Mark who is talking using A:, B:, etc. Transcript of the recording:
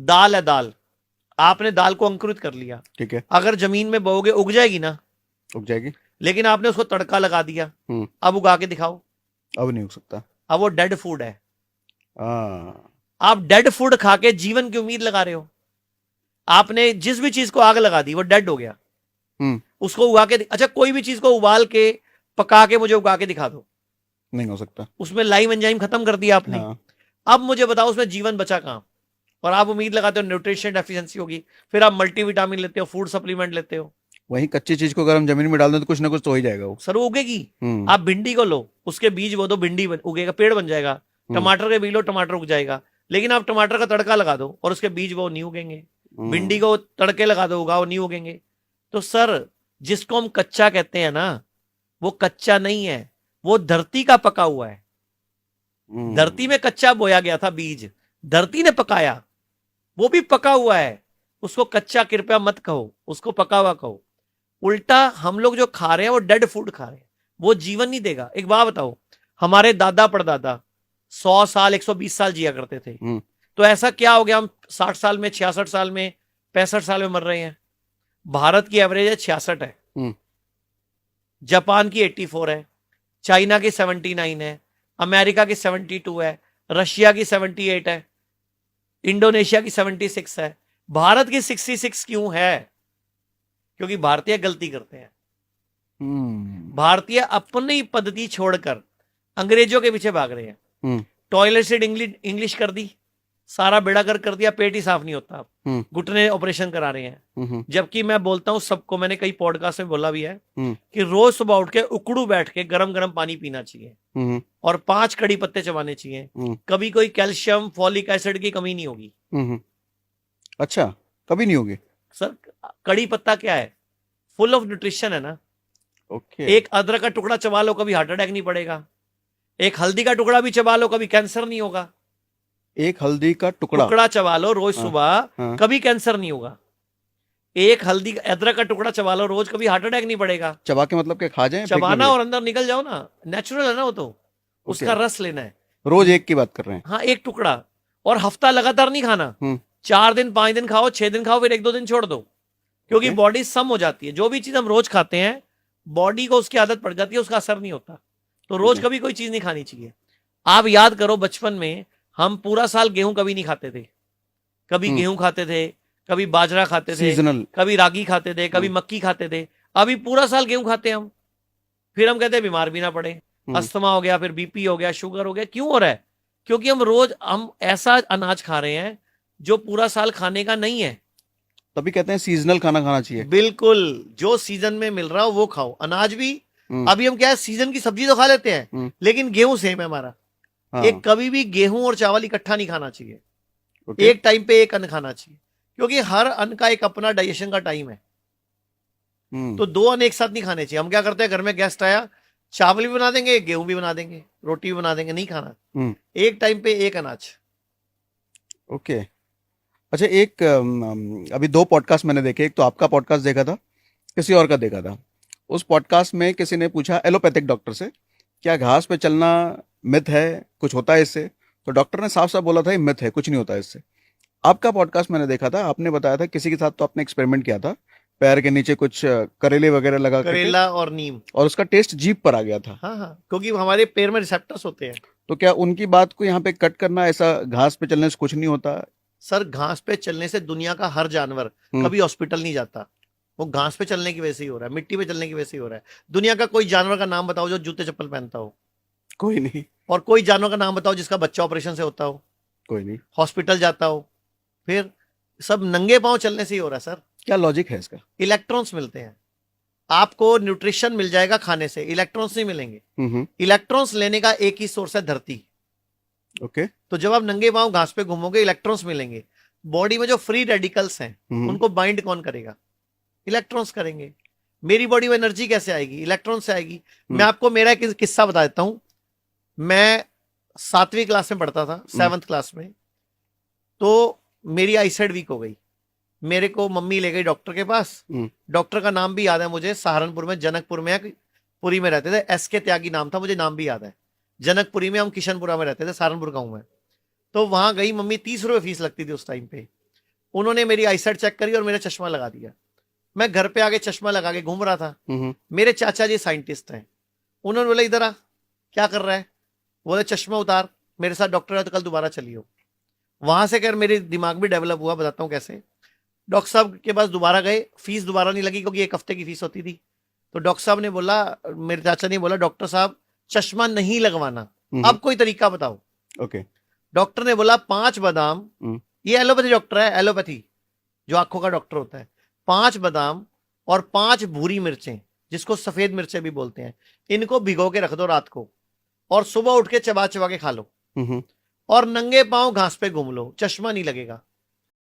A: दाल है, दाल, आपने दाल को अंकुरित कर लिया,
B: ठीक है,
A: अगर जमीन में बोओगे उग जाएगी ना,
B: उग जाएगी।
A: लेकिन आपने उसको तड़का लगा दिया, अब उगा के दिखाओ,
B: अब नहीं उग सकता।
A: अब वो डेड फूड है।
B: हाँ।
A: आप डेड फूड खा के जीवन की उम्मीद लगा रहे हो। आपने जिस भी चीज को आग लगा दी वो डेड हो गया, उसको उगा के अच्छा, कोई भी चीज को उबाल के पका के मुझे उगा के दिखा दो,
B: नहीं हो सकता।
A: उसमें लाइम एंजाइम खत्म कर दिया आपने।
B: हाँ।
A: अब मुझे बताओ उसमें जीवन बचा कहां, और आप उम्मीद लगाते हो न्यूट्रिशन डेफिशिएंसी होगी, फिर आप मल्टीविटामिन लेते हो, फूड सप्लीमेंट लेते हो।
B: वही कच्ची चीज को अगर हम जमीन में डाल दें तो कुछ ना कुछ तो हो ही जाएगा वो।
A: सर वो उगेगी।
B: हम्म।
A: आप भिंडी को लो, उसके बीज बो दो, भिंडी उगेगा, पेड़ बन जाएगा। टमाटर के बीज लो, टमाटर उग जाएगा। लेकिन आप टमाटर का तड़का लगा दो और उसके बीज वो नहीं उगेंगे। भिंडी को तड़के लगा दो, उगाओ, नहीं उगेंगे। तो सर जिसको हम कच्चा कहते हैं ना, वो कच्चा नहीं है, वो धरती का पका हुआ है। धरती में कच्चा बोया गया था बीज, धरती ने पकाया, वो भी पका हुआ है। उसको कच्चा कृपया मत कहो, उसको पका हुआ कहो। उल्टा हम लोग जो खा रहे हैं वो डेड फूड खा रहे हैं, वो जीवन नहीं देगा। एक बात बताओ, हमारे दादा परदादा 100 साल 120 साल जिया करते थे, तो ऐसा क्या हो गया हम 60 साल में, 66 साल में, 65 साल में मर रहे हैं? भारत की एवरेज है 66 है, जापान की 84 है, चाइना की 79 है, अमेरिका की 72 है, रशिया की 78 है, इंडोनेशिया की 76 है। भारत की 66 क्यों है? क्योंकि भारतीय गलती करते हैं। भारतीय अपनी पद्धति छोड़कर अंग्रेजों के पीछे भाग रहे हैं। टॉयलेट सीट इंग्लिश कर दी, सारा बेड़ा कर दिया, पेट ही साफ नहीं होता। आप घुटने ऑपरेशन करा रहे हैं। जबकि मैं बोलता हूं सबको, मैंने कई पॉडकास्ट में बोला भी है कि रोज सुबह उठ के उकड़ू बैठ के गरम गरम पानी पीना चाहिए और 5 कड़ी पत्ते चबाने चाहिए। कभी कोई कैल्शियम फॉलिक एसिड की कमी नहीं होगी।
B: अच्छा, कभी नहीं होगी
A: सर? कड़ी पत्ता क्या है? फुल ऑफ न्यूट्रिशन है ना। एक अदरक का टुकड़ा चबा लो, कभी हार्ट अटैक नहीं पड़ेगा। एक हल्दी का टुकड़ा भी चबा लो, कभी कैंसर नहीं होगा।
B: एक हल्दी का टुकड़ा
A: चबा लो रोज सुबह, कभी कैंसर नहीं होगा। एक हल्दी अदरक का टुकड़ा चबा लो रोज, कभी हार्ट अटैक नहीं पड़ेगा।
B: चबा के मतलब क्या, खा जाए?
A: चबाना और अंदर निकल जाओ ना, नेचुरल है ना वो तो। उसका रस लेना है।
B: रोज एक की बात कर रहे हैं?
A: हाँ, एक टुकड़ा, और हफ्ता लगातार नहीं खाना। 4 दिन 5 दिन खाओ, 6 दिन खाओ, फिर 1-2 दिन छोड़ दो, क्योंकि बॉडी सम हो जाती है। जो भी चीज हम रोज खाते हैं बॉडी को उसकी आदत पड़ जाती है, उसका असर नहीं होता। तो रोज कभी कोई चीज नहीं खानी चाहिए। आप याद करो, बचपन में हम पूरा साल गेहूं कभी नहीं खाते थे। कभी गेहूं खाते थे, कभी बाजरा खाते थे,
B: सीजनल,
A: कभी रागी खाते थे, कभी मक्की खाते थे। अभी पूरा साल गेहूं खाते हैं हम, फिर हम कहते हैं बीमार भी ना पड़े। अस्थमा हो गया, फिर बीपी हो गया, शुगर हो गया। क्यों हो रहा है? क्योंकि हम ऐसा अनाज खा रहे हैं जो पूरा साल खाने का नहीं है।
B: तभी कहते हैं सीजनल खाना खाना चाहिए।
A: बिल्कुल, जो सीजन में मिल रहा हो वो खाओ। अनाज भी अभी हम क्या है, सीजन की सब्जी तो खा लेते हैं, लेकिन गेहूं सेम है हमारा। एक कभी भी गेहूं और चावल इकट्ठा नहीं खाना चाहिए। एक टाइम पे एक अन्न खाना चाहिए, क्योंकि हर अन्न का एक अपना डाइजेशन का टाइम है। तो 2 अन्न एक साथ नहीं खाने चाहिए। हम क्या करते हैं, घर में गेस्ट आया, चावल भी बना देंगे, गेहूं भी बना देंगे, रोटी भी बना देंगे। नहीं खाना, एक टाइम पे एक अनाज।
B: ओके। अच्छा, एक अभी 2 पॉडकास्ट मैंने देखे। एक तो आपका पॉडकास्ट देखा था, किसी और का देखा था। उस पॉडकास्ट में किसी ने पूछा एलोपैथिक डॉक्टर से, क्या घास पे चलना मिथ है, कुछ होता है इससे? तो डॉक्टर ने साफ साफ बोला था ये मिथ है, कुछ नहीं होता है इससे। आपका पॉडकास्ट मैंने देखा था, आपने बताया था किसी के साथ तो आपने एक्सपेरिमेंट किया था, पैर के नीचे कुछ करेले वगैरह लगा करके,
A: करेला और नीम,
B: और उसका टेस्ट जीभ पर आ गया था।
A: हाँ हाँ, क्योंकि हमारे पैर में रिसेप्टर्स होते हैं।
B: तो क्या उनकी बात को यहाँ पे कट करना, ऐसा घास पे चलने से कुछ नहीं होता?
A: सर, घास पे चलने से दुनिया का हर जानवर कभी हॉस्पिटल नहीं जाता। वो घास पे चलने की वजह से ही हो रहा है, मिट्टी पे चलने की वजह से ही हो रहा है। दुनिया का कोई जानवर का नाम बताओ जो जूते चप्पल पहनता हो।
B: कोई नहीं।
A: और कोई जानवर का नाम बताओ जिसका बच्चा ऑपरेशन से होता हो।
B: कोई नहीं।
A: हॉस्पिटल जाता हो। फिर सब नंगे पांव चलने से ही हो रहा है सर।
B: क्या लॉजिक है इसका?
A: इलेक्ट्रॉन्स मिलते हैं। आपको न्यूट्रिशन मिल जाएगा खाने से, इलेक्ट्रॉन्स नहीं मिलेंगे। इलेक्ट्रॉन्स लेने का एक ही सोर्स है, धरती।
B: ओके।
A: तो जब आप नंगे पांव घास पे घूमोगे, इलेक्ट्रॉन्स मिलेंगे। बॉडी में जो फ्री रेडिकल्स हैं उनको बाइंड कौन करेगा? इलेक्ट्रॉन्स करेंगे। मेरी बॉडी में एनर्जी कैसे आएगी? इलेक्ट्रॉन से आएगी। मैं आपको मेरा एक किस्सा बता देता हूं। मैं 7वीं क्लास में पढ़ता था, 7th क्लास में। तो मेरी आईसाइट वीक हो गई। मेरे को मम्मी ले गई डॉक्टर के पास। डॉक्टर का नाम भी याद है मुझे, सहारनपुर में, जनकपुर में, पुरी में रहते थे। एसके त्यागी नाम था, मुझे नाम भी याद है। जनकपुरी में, हम किशनपुरा में रहते थे, सहारनपुर का हूं मैं। तो वहां गई मम्मी, 30 रुपए फीस लगती थी उस टाइम पे। उन्होंने मेरी आईसाइट चेक करी और मेरा चश्मा लगा दिया। मैं घर पे आके चश्मा लगा के घूम रहा था। मेरे चाचा जी साइंटिस्ट हैं, उन्होंने बोला इधर आ, क्या कर रहा है? बोले चश्मा उतार, मेरे साथ डॉक्टर है तो कल दोबारा चलियो। वहां से कर मेरे दिमाग भी डेवलप हुआ, बताता हूँ कैसे। डॉक्टर साहब के पास दोबारा गए, फीस दोबारा नहीं लगी क्योंकि 1 हफ्ते की फीस होती थी। तो डॉक्टर साहब ने बोला, मेरे चाचा ने बोला डॉक्टर साहब चश्मा नहीं लगवाना, अब कोई तरीका बताओ।
B: ओके।
A: डॉक्टर ने बोला 5 बादाम, ये एलोपैथी डॉक्टर है, एलोपैथी जो आंखों का डॉक्टर होता है, 5 बादाम और 5 भूरी मिर्चें, जिसको सफेद मिर्चें भी बोलते हैं, इनको भिगो के रख दो रात को और सुबह उठ के चबा चबा के खा लो और नंगे पांव घास पे घूम लो, चश्मा नहीं लगेगा।